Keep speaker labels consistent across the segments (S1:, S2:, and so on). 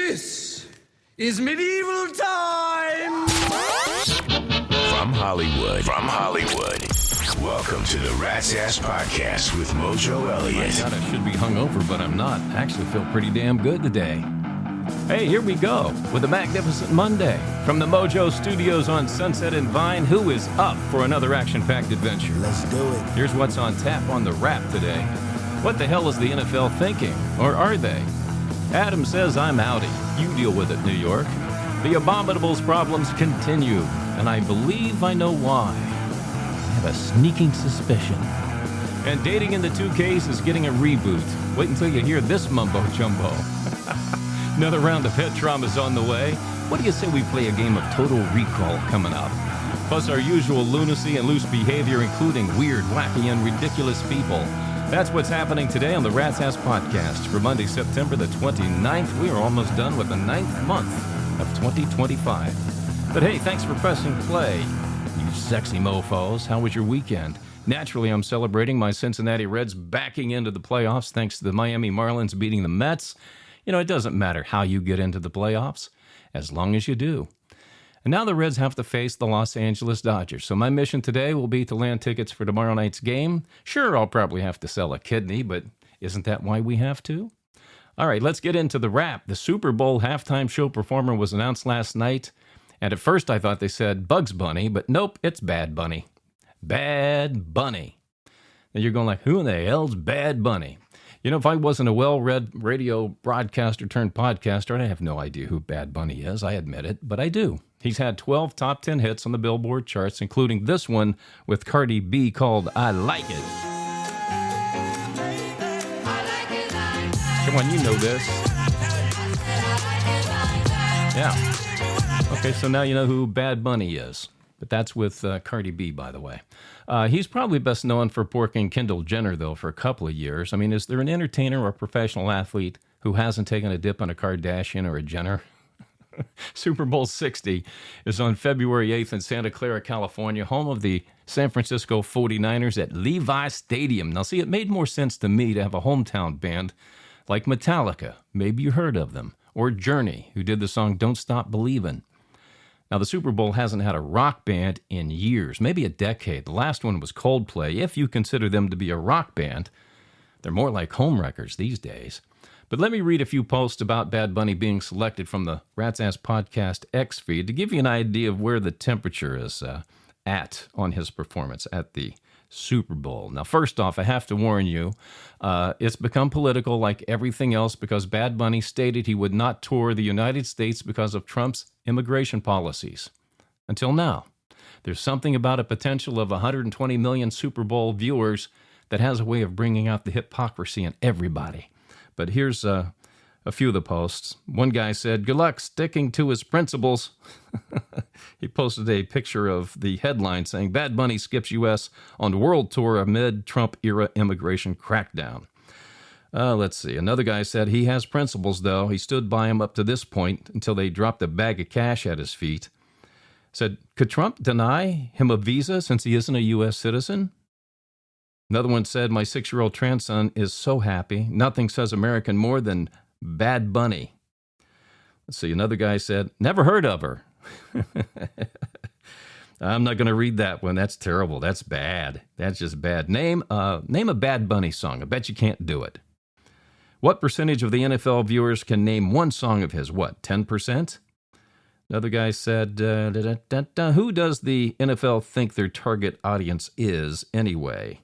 S1: This is medieval time!
S2: From Hollywood, welcome to the Rat's Ass Podcast with Mojo Elliott.
S3: God, I should be hungover, but I'm not. I actually feel pretty damn good today. Hey, here we go with a magnificent Monday. From the Mojo Studios on Sunset and Vine, who is up for another action-packed adventure?
S4: Let's do it.
S3: Here's what's on tap on the Wrap today. What the hell is the NFL thinking? Or are they? Adam says I'm outie. You deal with it, New York. The Abominables problems continue, and I believe I know why. I have a sneaking suspicion. And Dating in the 2Ks is getting a reboot. Wait until you hear this mumbo-jumbo. Another round of head trauma is on the way. What do you say we play a game of Total Recall coming up? Plus our usual lunacy and loose behavior, including weird, wacky, and ridiculous people. That's what's happening today on the Rat's Ass Podcast for Monday, September the 29th. We are almost done with the 9th month of 2025. But hey, thanks for pressing play, you sexy mofos. How was your weekend? Naturally, I'm celebrating my Cincinnati Reds backing into the playoffs thanks to the Miami Marlins beating the Mets. You know, it doesn't matter how you get into the playoffs, as long as you do. And now the Reds have to face the Los Angeles Dodgers. So my mission today will be to land tickets for tomorrow night's game. Sure, I'll probably have to sell a kidney, but isn't that why we have to? All right, let's get into the Wrap. The Super Bowl halftime show performer was announced last night. And at first I thought they said Bugs Bunny, but nope, it's Bad Bunny. Bad Bunny. And you're going like, who in the hell's Bad Bunny? You know, if I wasn't a well-read radio broadcaster turned podcaster, I have no idea who Bad Bunny is. I admit it, but I do. He's had 12 top 10 hits on the Billboard charts, including this one with Cardi B called I Like It. Come on, you know this. Yeah. Okay, so now you know who Bad Bunny is. But that's with Cardi B, by the way. He's probably best known for porking Kendall Jenner, though, for a couple of years. I mean, is there an entertainer or professional athlete who hasn't taken a dip on a Kardashian or a Jenner? Super Bowl 60 is on February 8th in Santa Clara, California, home of the San Francisco 49ers at Levi Stadium. Now, see, it made more sense to me to have a hometown band like Metallica, maybe you heard of them, or Journey, who did the song Don't Stop Believin'. Now, the Super Bowl hasn't had a rock band in years, maybe a decade. The last one was Coldplay. If you consider them to be a rock band, they're more like home wreckers these days. But let me read a few posts about Bad Bunny being selected from the Rat's Ass Podcast X feed to give you an idea of where the temperature is at on his performance at the Super Bowl. Now, first off, I have to warn you, it's become political like everything else because Bad Bunny stated he would not tour the United States because of Trump's immigration policies. Until now, there's something about a potential of 120 million Super Bowl viewers that has a way of bringing out the hypocrisy in everybody. But here's a few of the posts. One guy said, good luck sticking to his principles. He posted a picture of the headline saying, Bad Bunny skips U.S. on world tour amid Trump-era immigration crackdown. Let's see. Another guy said he has principles, though. He stood by him up to this point until they dropped a bag of cash at his feet. Said, could Trump deny him a visa since he isn't a U.S. citizen? Another one said, my 6-year-old grandson is so happy. Nothing says American more than Bad Bunny. Let's see. Another guy said, never heard of her. I'm not going to read that one. That's terrible. That's bad. That's just bad. Name a Bad Bunny song. I bet you can't do it. What percentage of the NFL viewers can name one song of his? What, 10%? Another guy said, who does the NFL think their target audience is anyway?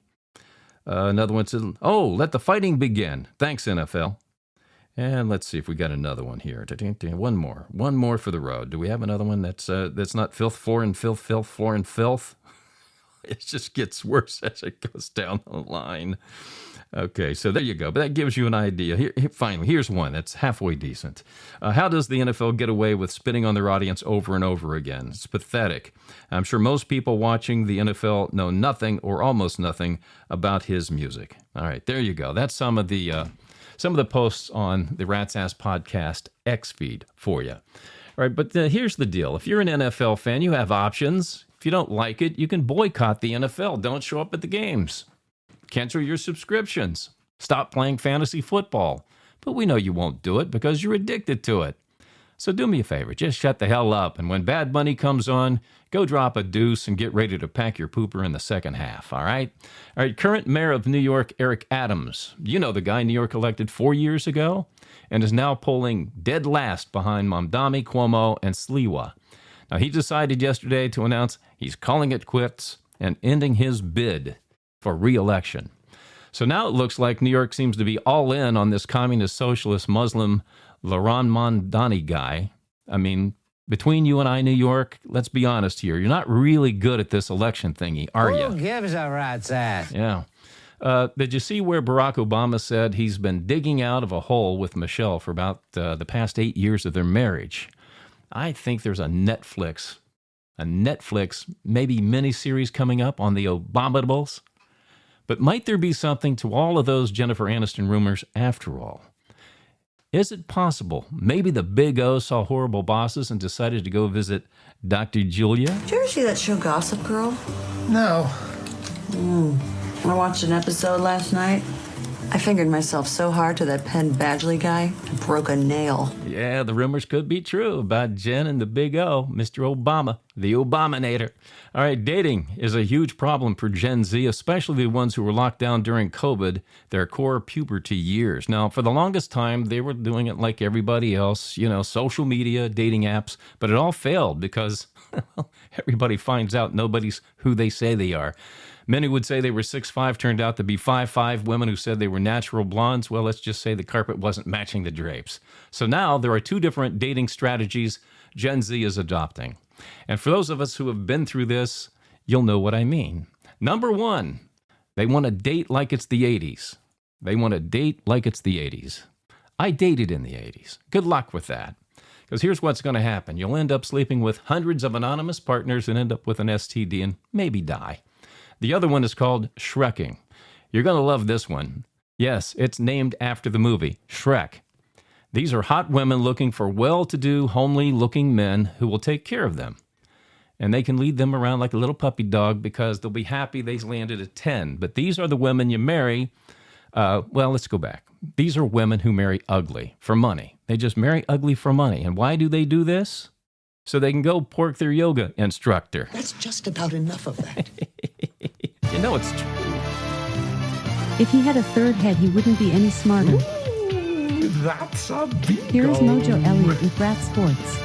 S3: Another one said, oh, let the fighting begin. Thanks, NFL. And let's see if we got another one here. One more for the road. Do we have another one that's not filth, floor and filth, filth, floor and filth? It just gets worse as it goes down the line. Okay, so there you go. But that gives you an idea. Finally, here's one that's halfway decent. How does the NFL get away with spitting on their audience over and over again? It's pathetic. I'm sure most people watching the NFL know nothing or almost nothing about his music. All right, there you go. That's some of the posts on the Rat's Ass Podcast X feed for you. All right, but here's the deal. If you're an NFL fan, you have options. If you don't like it, you can boycott the NFL. Don't show up at the games. Cancel your subscriptions. Stop playing fantasy football. But we know you won't do it because you're addicted to it. So do me a favor, just shut the hell up. And when Bad Bunny comes on, go drop a deuce and get ready to pack your pooper in the second half, all right? All right, current mayor of New York, Eric Adams. You know the guy New York elected 4 years ago and is now polling dead last behind Mamdani, Cuomo, and Sliwa. Now, he decided yesterday to announce he's calling it quits and ending his bid for re-election. So now it looks like New York seems to be all in on this communist, socialist, Muslim Laron Mamdani guy. I mean, between you and I, New York, let's be honest here. You're not really good at this election thingy, are you?
S4: Who gives a rat's ass?
S3: Yeah. Did you see where Barack Obama said he's been digging out of a hole with Michelle for about the past 8 years of their marriage? I think there's a Netflix maybe miniseries coming up on the Obamables. But might there be something to all of those Jennifer Aniston rumors after all? Is it possible maybe the Big O saw Horrible Bosses and decided to go visit Dr. Julia?
S5: Did you ever see that show Gossip Girl?
S4: No.
S5: I watched an episode last night. I fingered myself so hard to that Penn Badgley guy, I broke a nail.
S3: Yeah, the rumors could be true about Jen and the Big O, Mr. Obama, the Obaminator. All right, dating is a huge problem for Gen Z, especially the ones who were locked down during COVID, their core puberty years. Now, for the longest time, they were doing it like everybody else, social media, dating apps, but it all failed because everybody finds out nobody's who they say they are. Many would say they were 6'5", turned out to be 5'5". Women who said they were natural blondes, well, let's just say the carpet wasn't matching the drapes. So now there are two different dating strategies Gen Z is adopting. And for those of us who have been through this, you'll know what I mean. Number one, they want to date like it's the 80s. They want to date like it's the 80s. I dated in the 80s. Good luck with that. Because here's what's going to happen. You'll end up sleeping with hundreds of anonymous partners and end up with an STD and maybe die. The other one is called Shrekking. You're going to love this one. Yes, it's named after the movie, Shrek. These are hot women looking for well-to-do, homely-looking men who will take care of them. And they can lead them around like a little puppy dog because they'll be happy they landed a 10. But these are the women you marry. Let's go back. These are women who marry ugly for money. They just marry ugly for money. And why do they do this? So they can go pork their yoga instructor.
S4: That's just about enough of that.
S3: You know it's true.
S6: If he had a third head, he wouldn't be any smarter.
S1: That's a big
S6: Here's Mojo Elliott with Rat Sports.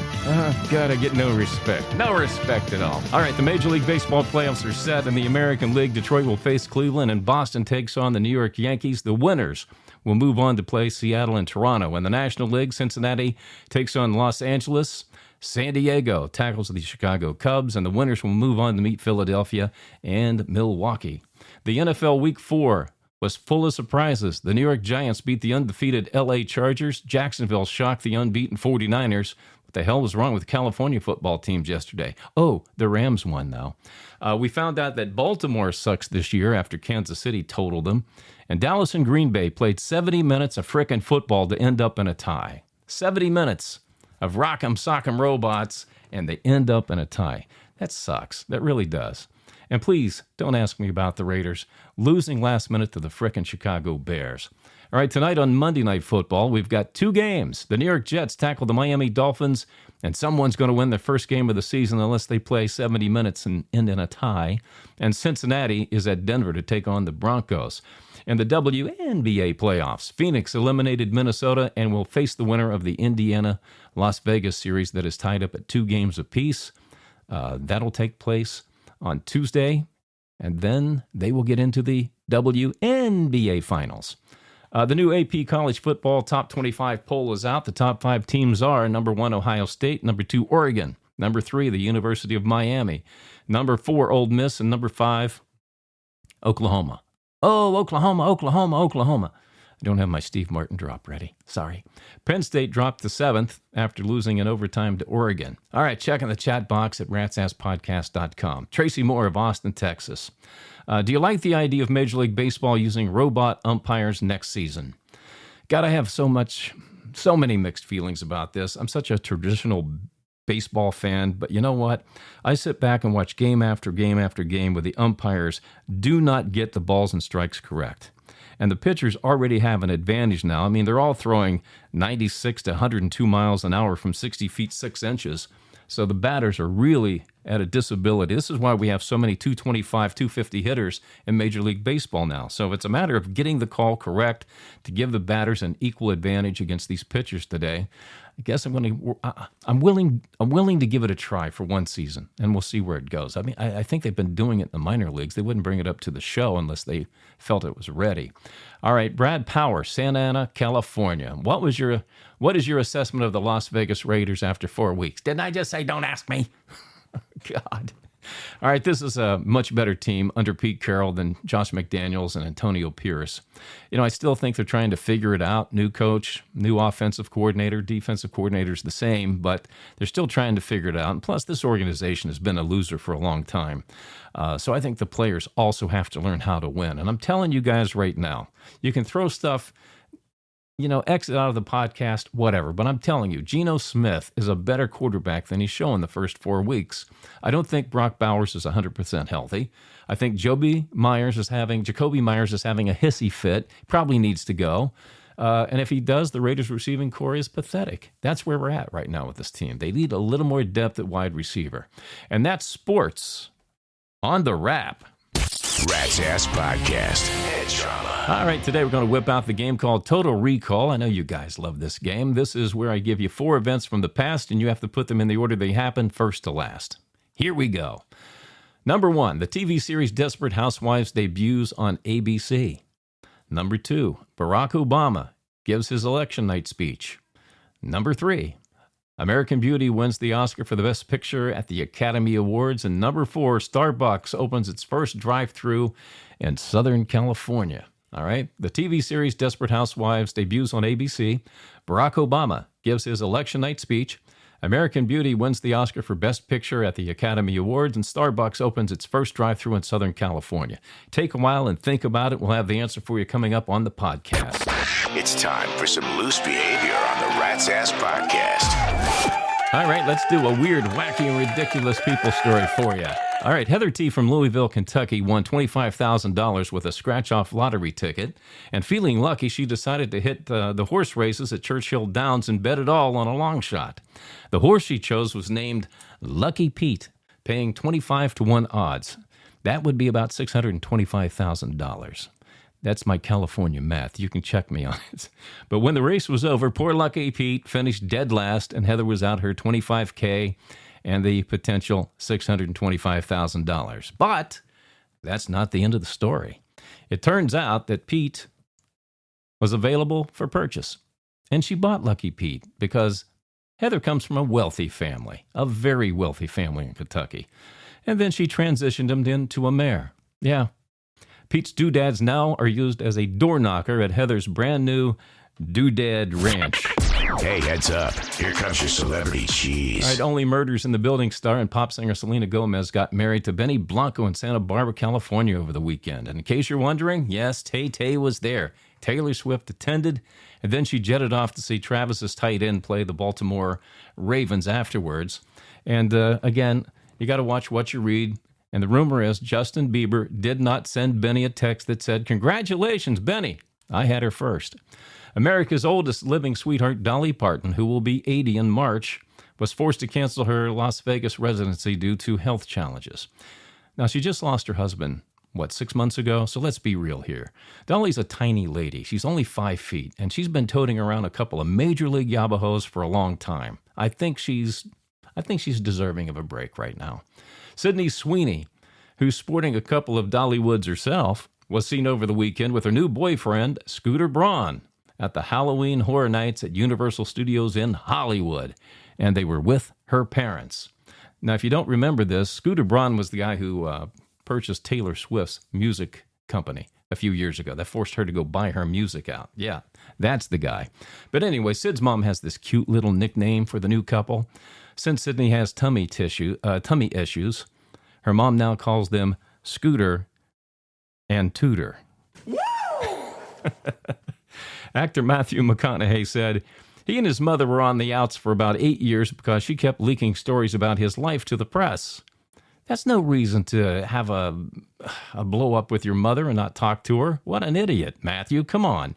S3: Gotta get no respect. No respect at all. All right, the Major League Baseball playoffs are set. In the American League, Detroit will face Cleveland and Boston takes on the New York Yankees. The winners will move on to play Seattle and Toronto. In the National League, Cincinnati takes on Los Angeles. San Diego tackles the Chicago Cubs, and the winners will move on to meet Philadelphia and Milwaukee. The NFL Week 4 was full of surprises. The New York Giants beat the undefeated L.A. Chargers. Jacksonville shocked the unbeaten 49ers. What the hell was wrong with California football teams yesterday? Oh, the Rams won, though. We found out that Baltimore sucks this year after Kansas City totaled them. And Dallas and Green Bay played 70 minutes of frickin' football to end up in a tie. 70 minutes of rock'em sock'em robots, and they end up in a tie. That sucks. That really does. And please, don't ask me about the Raiders losing last minute to the frickin' Chicago Bears. All right, tonight on Monday Night Football, we've got two games. The New York Jets tackle the Miami Dolphins, and someone's going to win their first game of the season unless they play 70 minutes and end in a tie. And Cincinnati is at Denver to take on the Broncos. In the WNBA playoffs, Phoenix eliminated Minnesota and will face the winner of the Indiana-Las Vegas series that is tied up at 2 games apiece. That'll take place on Tuesday, and then they will get into the WNBA finals. The new AP College Football Top 25 poll is out. The top 5 teams are number 1, Ohio State, number 2, Oregon, number 3, the University of Miami, number 4, Ole Miss, and number 5, Oklahoma. Oh, Oklahoma. I don't have my Steve Martin drop ready. Sorry. Penn State dropped to 7th after losing in overtime to Oregon. All right, check in the chat box at ratsasspodcast.com. Tracy Moore of Austin, Texas. Do you like the idea of Major League Baseball using robot umpires next season? God, I have so many mixed feelings about this. I'm such a traditional baseball fan, but you know what? I sit back and watch game after game after game where the umpires do not get the balls and strikes correct. And the pitchers already have an advantage now. I mean, they're all throwing 96 to 102 miles an hour from 60 feet 6 inches. So the batters are really at a disability. This is why we have so many 225, 250 hitters in Major League Baseball now. So it's a matter of getting the call correct to give the batters an equal advantage against these pitchers today. I guess I'm willing to give it a try for one season, and we'll see where it goes. I mean, I think they've been doing it in the minor leagues. They wouldn't bring it up to the show unless they felt it was ready. All right, Brad Power, Santa Ana, California. What is your assessment of the Las Vegas Raiders after 4 weeks? Didn't I just say don't ask me? God. All right, this is a much better team under Pete Carroll than Josh McDaniels and Antonio Pierce. You know, I still think they're trying to figure it out. New coach, new offensive coordinator, defensive coordinator's the same, but they're still trying to figure it out. And plus, this organization has been a loser for a long time. So I think the players also have to learn how to win. And I'm telling you guys right now, you can throw stuff, exit out of the podcast, whatever. But I'm telling you, Geno Smith is a better quarterback than he's shown the first 4 weeks. I don't think Brock Bowers is 100% healthy. I think Jacoby Myers is having a hissy fit. Probably needs to go. And if he does, the Raiders' receiving core is pathetic. That's where we're at right now with this team. They need a little more depth at wide receiver. And that's sports on the Wrap.
S2: Rat's Ass Podcast. Head trauma.
S3: All right, today we're going to whip out the game called Total Recall. I know you guys love this game. This is where I give you 4 events from the past, and you have to put them in the order they happened, first to last. Here we go. Number 1, the TV series Desperate Housewives debuts on ABC. Number 2, Barack Obama gives his election night speech. Number 3, American Beauty wins the Oscar for the Best Picture at the Academy Awards. And number 4, Starbucks opens its first drive-thru in Southern California. All right, the TV series Desperate Housewives debuts on ABC. Barack Obama gives his election night speech. American Beauty wins the Oscar for Best Picture at the Academy Awards, and Starbucks opens its first drive-thru in Southern California. Take a while and think about it. We'll have the answer for you coming up on the podcast.
S2: It's time for some loose behavior on the Rat's Ass Podcast.
S3: All right, let's do a weird, wacky, and ridiculous people story for you. All right, Heather T. from Louisville, Kentucky won $25,000 with a scratch-off lottery ticket. And feeling lucky, she decided to hit the horse races at Churchill Downs and bet it all on a long shot. The horse she chose was named Lucky Pete, paying 25-1 odds. That would be about $625,000. That's my California math. You can check me on it. But when the race was over, poor Lucky Pete finished dead last, and Heather was out her $25K and the potential $625,000. But that's not the end of the story. It turns out that Pete was available for purchase, and she bought Lucky Pete because Heather comes from a wealthy family, a very wealthy family in Kentucky. And then she transitioned him into a mare. Yeah. Pete's doodads now are used as a door knocker at Heather's brand new Doodad Ranch.
S2: Hey, heads up. Here comes your celebrity cheese.
S3: All right, Only Murders in the Building star and pop singer Selena Gomez got married to Benny Blanco in Santa Barbara, California over the weekend. And in case you're wondering, yes, Tay-Tay was there. Taylor Swift attended, and then she jetted off to see Travis's tight end play the Baltimore Ravens afterwards. And again, you got to watch what you read. And the rumor is Justin Bieber did not send Benny a text that said, "Congratulations, Benny. I had her first." America's oldest living sweetheart, Dolly Parton, who will be 80 in March, was forced to cancel her Las Vegas residency due to health challenges. Now, she just lost her husband, 6 months ago? So let's be real here. Dolly's a tiny lady. She's only 5 feet, and she's been toting around a couple of Major League Yabahos for a long time. I think she's deserving of a break right now. Sydney Sweeney, who's sporting a couple of Dollywoods herself, was seen over the weekend with her new boyfriend, Scooter Braun, at the Halloween Horror Nights at Universal Studios in Hollywood, and they were with her parents. Now, if you don't remember this, Scooter Braun was the guy who purchased Taylor Swift's music company a few years ago. That forced her to go buy her music out. Yeah, that's the guy. But anyway, Sid's mom has this cute little nickname for the new couple. Since Sydney has tummy issues, her mom now calls them Scooter and Tudor. Actor Matthew McConaughey said he and his mother were on the outs for about 8 years because she kept leaking stories about his life to the press. That's no reason to have a blow up with your mother and not talk to her. What an idiot, Matthew. Come on.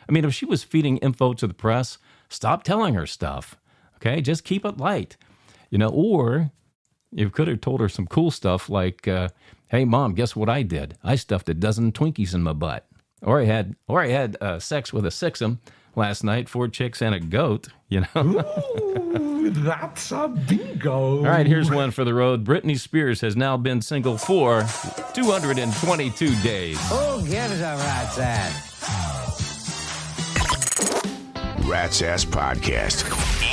S3: I mean, if she was feeding info to the press, stop telling her stuff. Okay, just keep it light. Or you could have told her some cool stuff like, hey, Mom, guess what I did? I stuffed a dozen Twinkies in my butt. Or I had sex with a sixum last night, 4 chicks and a goat,
S1: Ooh, that's a bingo.
S3: All right, here's one for the road. Britney Spears has now been single for 222 days.
S4: Who gives a rat's ass?
S2: Rat's Ass Podcast.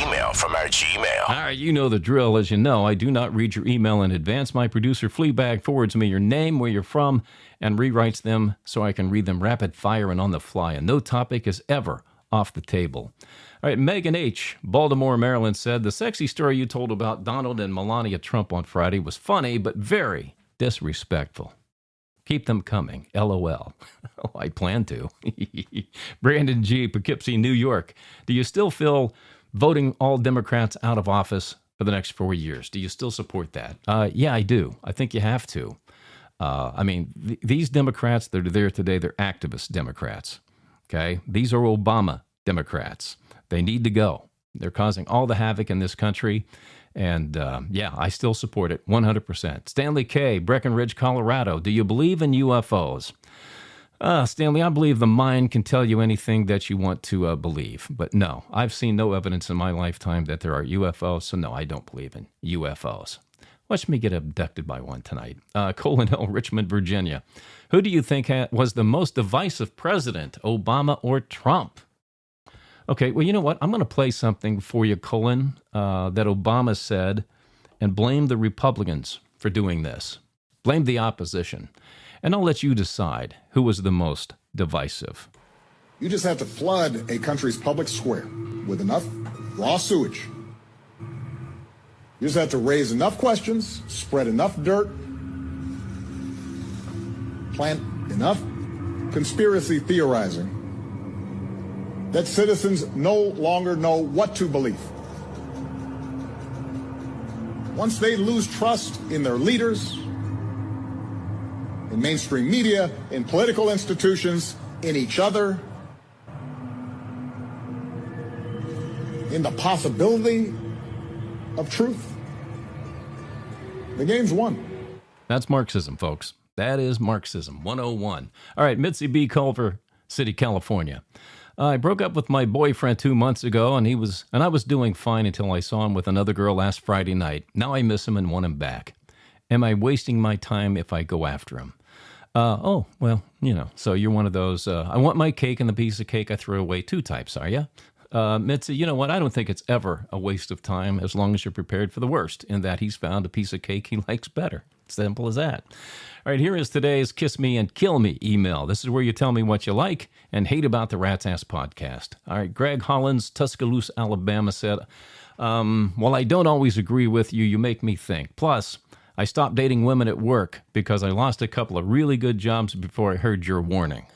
S2: Email from our Gmail.
S3: All right, you know the drill. As you know, I do not read your email in advance. My producer, Fleabag, forwards me your name, where you're from, and rewrites them so I can read them rapid fire and on the fly. And no topic is ever off the table. All right, Megan H., Baltimore, Maryland, said, the sexy story you told about Donald and Melania Trump on Friday was funny, but very disrespectful. Keep them coming. LOL. Oh, I plan to. Brandon G., Poughkeepsie, New York. Do you still feel voting all Democrats out of office for the next 4 years? Do you still support that? Yeah, I do. I think you have to. These Democrats that are there today, they're activist Democrats. Okay? These are Obama Democrats. They need to go. They're causing all the havoc in this country. And I still support it 100%. Stanley K., Breckenridge, Colorado. Do you believe in UFOs? Stanley, I believe the mind can tell you anything that you want to believe. But no, I've seen no evidence in my lifetime that there are UFOs. So no, I don't believe in UFOs. Watch me get abducted by one tonight. Colin Hill, Richmond, Virginia. Who do you think was the most divisive president, Obama or Trump? Okay, well, you know what? I'm going to play something for you, Colin, that Obama said, and blame the Republicans for doing this. Blame the opposition. And I'll let you decide who was the most divisive.
S7: You just have to flood a country's public square with enough raw sewage. You just have to raise enough questions, spread enough dirt, plant enough conspiracy theorizing that citizens no longer know what to believe. Once they lose trust in their leaders, in mainstream media, in political institutions, in each other, in the possibility of truth, the game's won.
S3: That's Marxism, folks. That is Marxism 101. All right, Mitzi B. Culver City, California. I broke up with my boyfriend 2 months ago, and I was doing fine until I saw him with another girl last Friday night. Now I miss him and want him back. Am I wasting my time if I go after him? So you're one of those, I want my cake and the piece of cake I throw away 2 types, are you? Mitzi, you know what? I don't think it's ever a waste of time as long as you're prepared for the worst, in that he's found a piece of cake he likes better. Simple as that. All right, here is today's Kiss Me and Kill Me email. This is where you tell me what you like and hate about the Rat's Ass podcast. All right, Greg Hollins, Tuscaloosa, Alabama said, while I don't always agree with you, you make me think. Plus, I stopped dating women at work because I lost a couple of really good jobs before I heard your warning.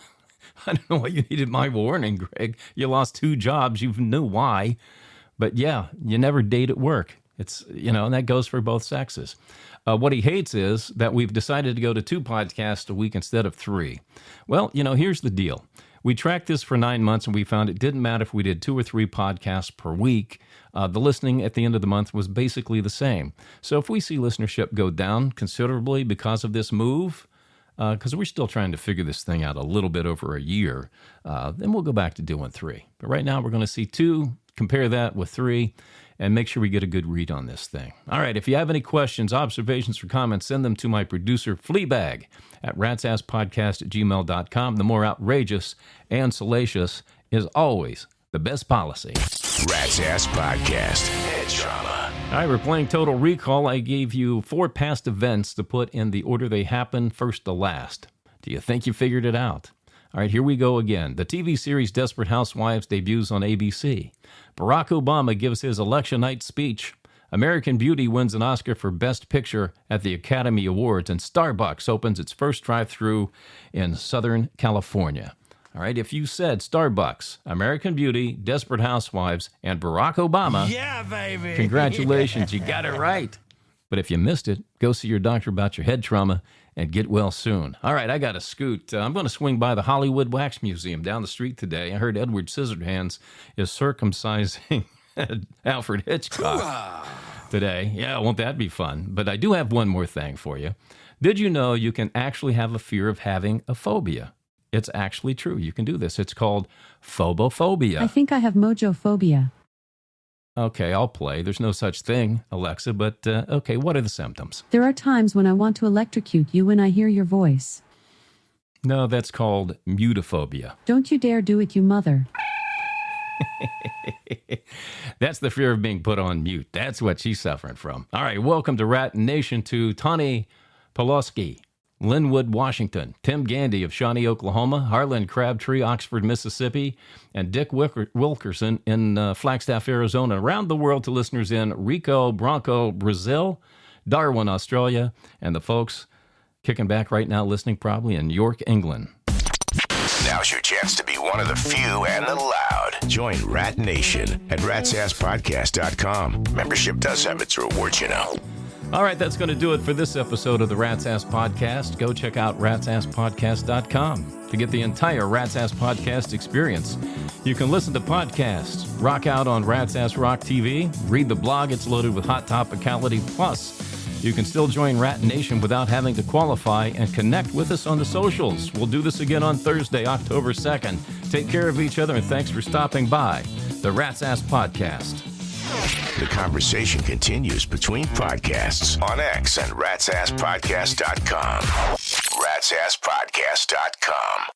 S3: I don't know why you needed my warning, Greg. You lost 2 jobs. You knew why. But yeah, you never date at work. It's, and that goes for both sexes. What he hates is that we've decided to go to 2 podcasts a week instead of 3. Well, here's the deal. We tracked this for 9 months, and we found it didn't matter if we did 2 or 3 podcasts per week. The listening at the end of the month was basically the same. So if we see listenership go down considerably because of this move, because we're still trying to figure this thing out a little bit over a year, then we'll go back to doing 3. But right now we're going to see 2, compare that with 3, and make sure we get a good read on this thing. All right, if you have any questions, observations, or comments, send them to my producer, Fleabag, at ratsasspodcast@gmail.com. The more outrageous and salacious is always the best policy.
S2: Rat's Ass Podcast. Head trauma.
S3: All right, we're playing Total Recall. I gave you 4 past events to put in the order they happened, first to last. Do you think you figured it out? All right, here we go again. The TV series Desperate Housewives debuts on ABC. Barack Obama gives his election night speech. American Beauty wins an Oscar for Best Picture at the Academy Awards. And Starbucks opens its first drive-thru in Southern California. All right, if you said Starbucks, American Beauty, Desperate Housewives, and Barack Obama,
S1: Yeah, baby.
S3: congratulations, you got it right. But if you missed it, go see your doctor about your head trauma and get well soon. All right, I got to scoot. I'm going to swing by the Hollywood Wax Museum down the street today. I heard Edward Scissorhands is circumcising Alfred Hitchcock today. Yeah, won't that be fun? But I do have one more thing for you. Did you know you can actually have a fear of having a phobia? It's actually true. You can do this. It's called phobophobia.
S6: I think I have mojophobia.
S3: Okay, I'll play. There's no such thing, Alexa, but okay, what are the symptoms?
S6: There are times when I want to electrocute you when I hear your voice.
S3: No, that's called mutophobia.
S6: Don't you dare do it, you mother.
S3: That's the fear of being put on mute. That's what she's suffering from. All right, welcome to Rat Nation to Tawny Poloski, Linwood, Washington, Tim Gandy of Shawnee, Oklahoma, Harlan Crabtree, Oxford, Mississippi, and Dick Wilkerson in Flagstaff, Arizona. Around the world to listeners in Rico, Bronco, Brazil, Darwin, Australia, and the folks kicking back right now listening probably in York, England.
S2: Now's your chance to be one of the few and the loud. Join Rat Nation at ratsasspodcast.com. Membership does have its rewards, you know.
S3: All right, that's going to do it for this episode of the Rat's Ass Podcast. Go check out ratsasspodcast.com to get the entire Rat's Ass Podcast experience. You can listen to podcasts, rock out on Rat's Ass Rock TV, read the blog. It's loaded with hot topicality. Plus, you can still join Rat Nation without having to qualify and connect with us on the socials. We'll do this again on Thursday, October 2nd. Take care of each other, and thanks for stopping by the Rat's Ass Podcast.
S2: The conversation continues between podcasts on X and ratsasspodcast.com. ratsasspodcast.com.